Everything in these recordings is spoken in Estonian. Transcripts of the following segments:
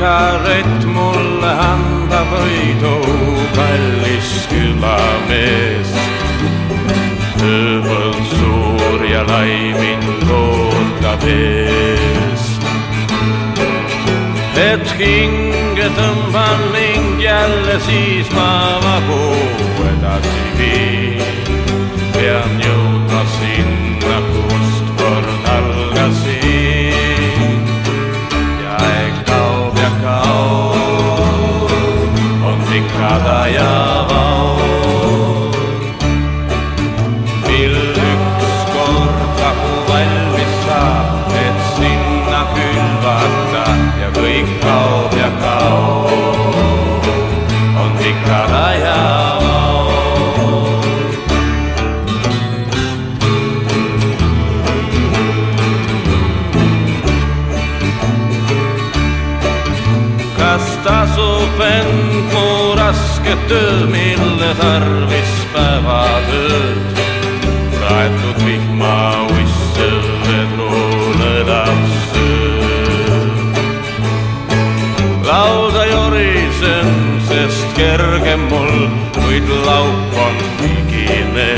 et mulle anda võidu, kallis külamees. Tööpõld suur ja lai mind ootab ees. Et hinge tõmban ning jälle siis ma vagu edasi viin. Pean jõudma sinna, kust kord algasin. Ja kaob ja kaob, on pikada ja vaur. Mil ükskord vagu valmis saab, et sinna külvata ja kõik kaob ja kaob, on pikada ja vaur. Kas tasub end mu raske töö, mille tarvis päevatööd? Praetud vihma uissel vedrule lapsööd. Lauda jorisen, sest kergem mul, kuid laup on higine.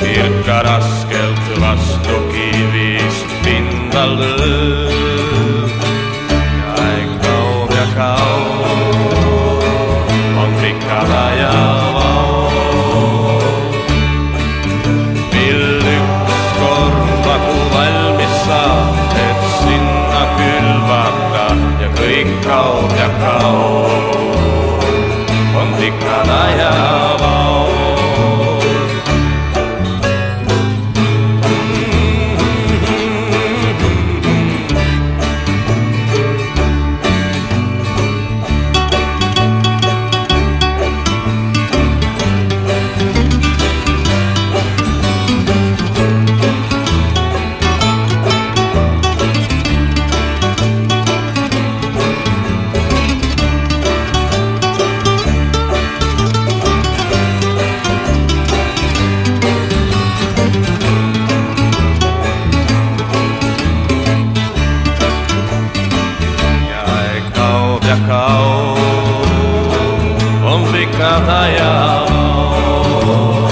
Kirka raskelt vastu kivist pindal lööb. On pikada ja vaur. Mil ükskord vagu valmis saab, et sinna külvata ja kõik kaob ja kaob, on pikada ja vaur. On pikada ja vaur.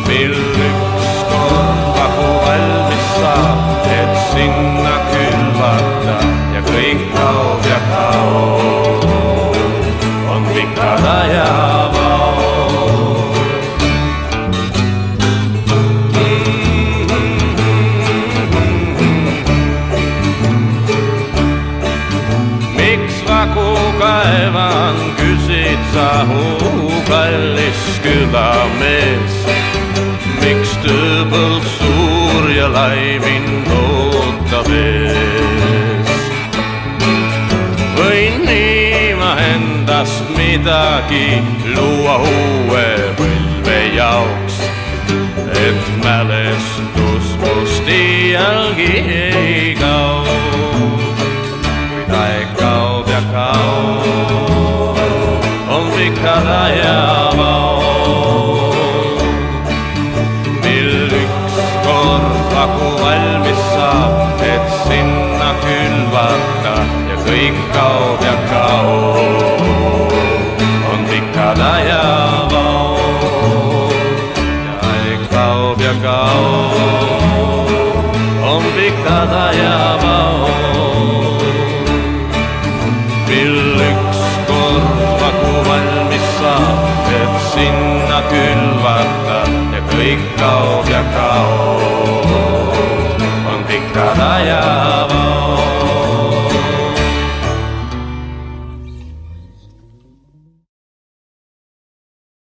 Mil ükskord vagu valmis saab, et sinna külvata ja kõik kaob ja kaob, on pikada ja vaur. Miks vagu kaevan, küsid sa, kallis külamees? Miks tööpõld suur ja lai mind ootab ees? Võin nii ma endast midagi luua uue põlve jaoks, et mälestus must iialgi ei kao. Kuid aeg kaob ja kaob, on pikada ja vaur. Mil ükskord vagu valmis saab, et sinna külvata ja kõik kaob ja kaob, on pikada ja vaur. Ja aeg kaob ja kaob, on pikada ja vaur. Mil ükskord vagu valmis saab, et sinna külvata ja kõik kaob ja kaob, on pikada ja vaur.